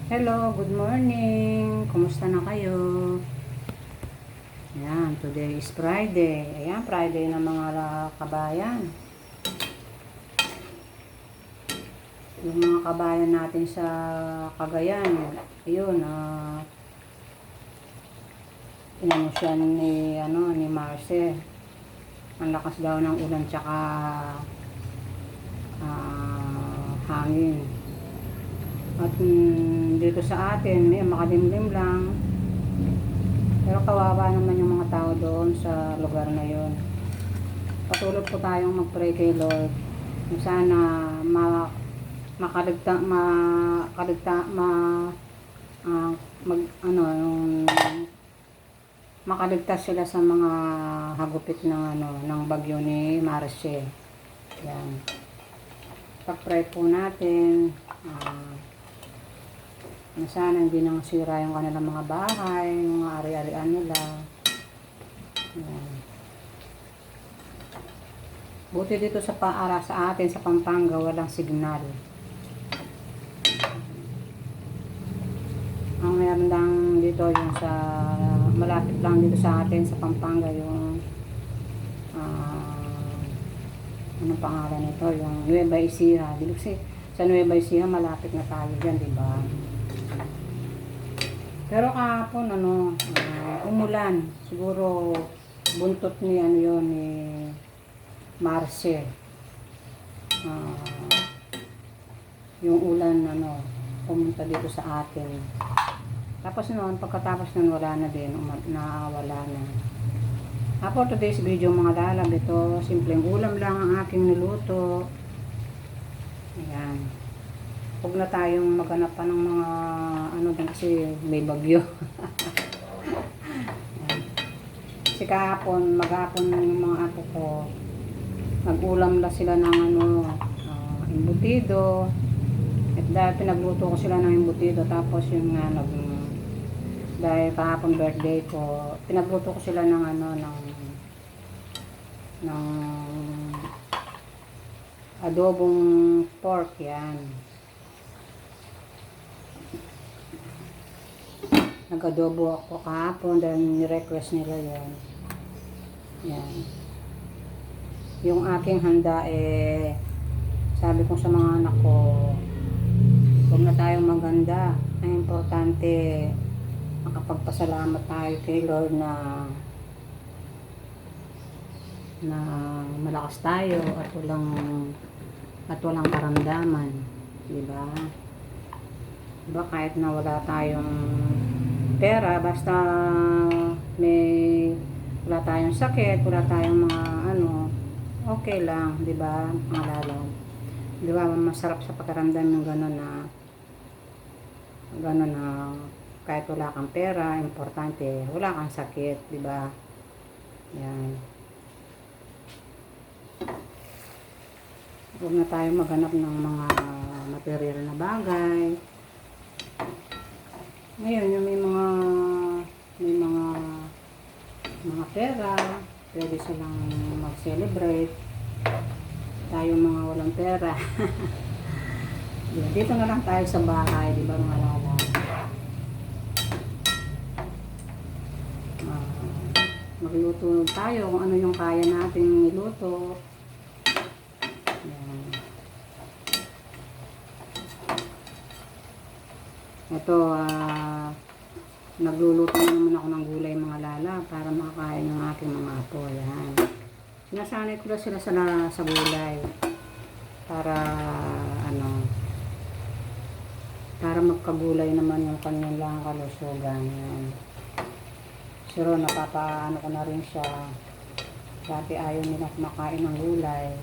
Hello, good morning. Kumusta na kayo? Ayan, today is Friday. Ayan, Friday na mga kabayan. Yung mga kabayan natin sa Cagayan, ayun, inano siya ni Marce. Ang lakas daw ng ulan tsaka hangin. At dito sa atin, may makalimlim lang. Pero kawawa naman yung mga tao doon sa lugar na yon. Patuloy po tayong mag-pray kay Lord. Sana makaligtas sila sa mga hagupit ng bagyo ni Marce. Yan. Pag-pray po natin. Na sana hindi nang sira yung kanilang mga bahay, yung mga ari-arian nila. Ayan. Buti dito sa atin sa Pampanga, walang signal. Ang meron lang dito yung sa malapit lang dito sa atin sa Pampanga yung anong pangalan nito, yung Nueva Ecija. Kasi sa Nueva Ecija malapit na tayo diyan, di ba? Pero kahapon umulan. Siguro buntot ni ni Marce. Yung ulan pumunta dito sa atin. Tapos pagkatapos nun wala na din, nawala na. For today's video mga lalab, ito simpleng ulam lang ang aking niluto. Ayan. Huwag na tayong maghanap pa ng mga kasi may bagyo. Kasi maghapon yung mga apo ko, nag-ulam na sila ng embutido. At dahil pinagluto ko sila ng embutido, tapos yung dahil kahapon birthday ko, pinagluto ko sila ng ng adobong pork, yan. Nag-adobo ako kahapon dahil ni-request nila yan. Yan. Yung aking handa sabi ko sa mga anak ko, huwag na tayong maganda. Ang importante, makapagpasalamat tayo kay Lord na malakas tayo at walang karamdaman. Diba? Diba kahit na wala tayong pera, basta wala tayong sakit, wala tayong mga okay lang, di ba? Malalaw. Di ba masarap sa pakiramdam ng gano'n na kahit wala kang pera, importante, wala kang sakit, di ba? Yan. Huwag na tayong maghanap ng mga material na bagay. Ngayon, yung may mga pera, pwede silang mag-celebrate. Tayo mga walang pera. Dito na lang tayo sa bahay, di ba mga lala? Magluto tayo kung ano yung kaya nating iluto. Yan. Ito, nagluluto na naman ako ng gulay mga lala para makakain ng aking mga apo. Yan. Sinasanay ko lang sila sa gulay para para magkagulay naman yung kanilang kalusugan. Yan. Pero napapaano ko na rin siya. Dati ayaw nila kumakain ng gulay.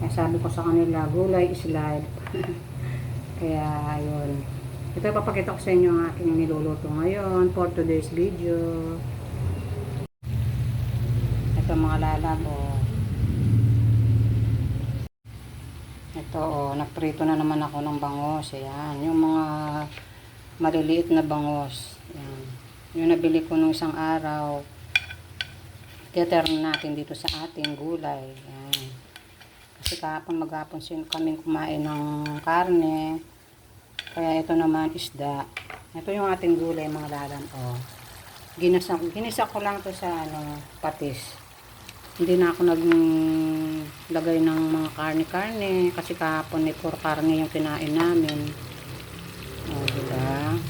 Kaya sabi ko sa kanila, gulay is life. Kaya ayun. Ito papakita ko sa inyo ang aking niluluto ngayon for today's video. Ito mga lalabo. Ito nagprito na naman ako ng bangos. Ayan, yung mga maliliit na bangos. Ayan. Yung nabili ko nung isang araw. Iteturn natin dito sa ating gulay. Ayan. Kasi kahapon maghapon kaming kumain ng karne. Kaya ito naman isda. Ito yung ating gulay mga lalan. Oh. Ginisa ko lang to sa patis. Hindi na ako naglagay ng mga karne-karne kasi kahapon ni puro karne yung kinain namin. Oh, diba?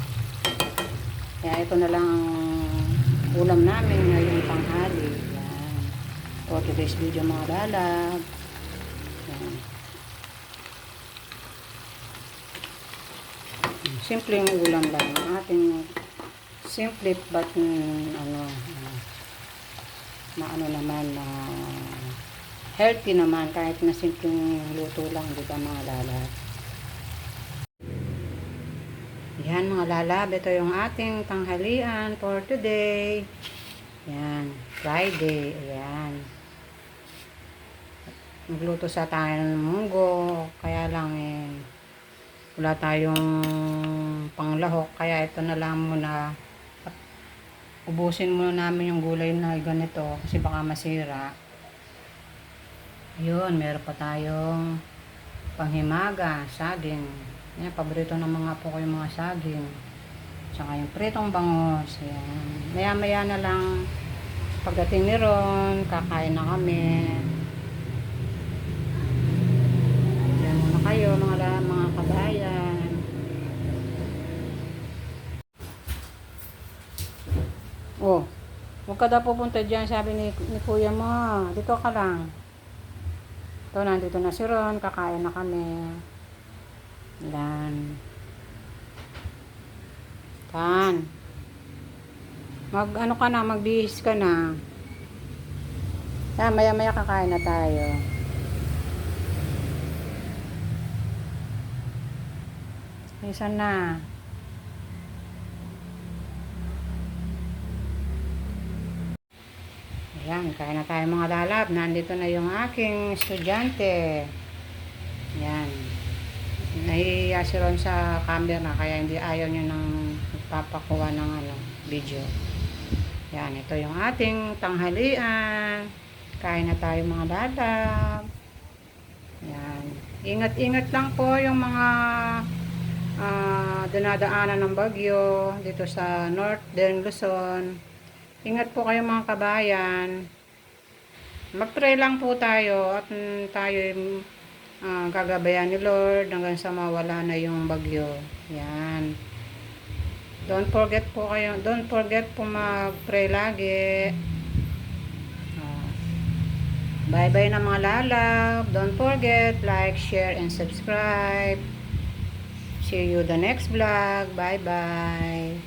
Kaya ito na lang ang ulam namin ngayong tanghali. Yan. For today's video mga lalab. Yan. Simpleng ulam lang. Ating simple but naman na healthy naman kahit na simpleng luto lang, di ba mga lalab? Yan mga lalab, ito yung ating tanghalian for today. Yan, Friday. Ayan. Magluto sa tayo ng munggo, kaya lang wala tayong panglahok, kaya ito na lang muna. Ubusin muna namin yung gulay na ganito kasi baka masira. Yun, meron pa tayong panghimaga, saging. Yan, paborito ng mga po ko yung mga saging. Tsaka yung pritong bangos. Yan. Maya-maya na lang pagdating ni Ron, kakain na kami. Yan muna kayo mga kabayan. Oh, huwag ka daw pupunta dyan, sabi ni kuya mo. Dito ka lang. Ito, nandito na si Ron, kakain na kami. Yan. Tan. Ka na, magbihis ka na. Yan, maya-maya kakain na tayo. Isa na. Ayan, kain na tayo mga lalab. Nandito na yung aking estudyante. Ayan. Nahihiya si Ron sa camera kaya hindi ayaw nyo nang papakuha ng video. Ayan, ito yung ating tanghalian. Kain na tayo mga lalab. Ayan. Ingat-ingat lang po yung mga dinadaanan ng bagyo dito sa Northern Luzon. Ingat po kayo mga kabayan. Mag-pray lang po tayo at tayo gagabayan ni Lord hanggang sa mawala na yung bagyo. Yan. Don't forget po mag-pray lagi. Bye-bye na mga lalab. Don't forget, like, share, and subscribe. See you the next vlog. Bye-bye.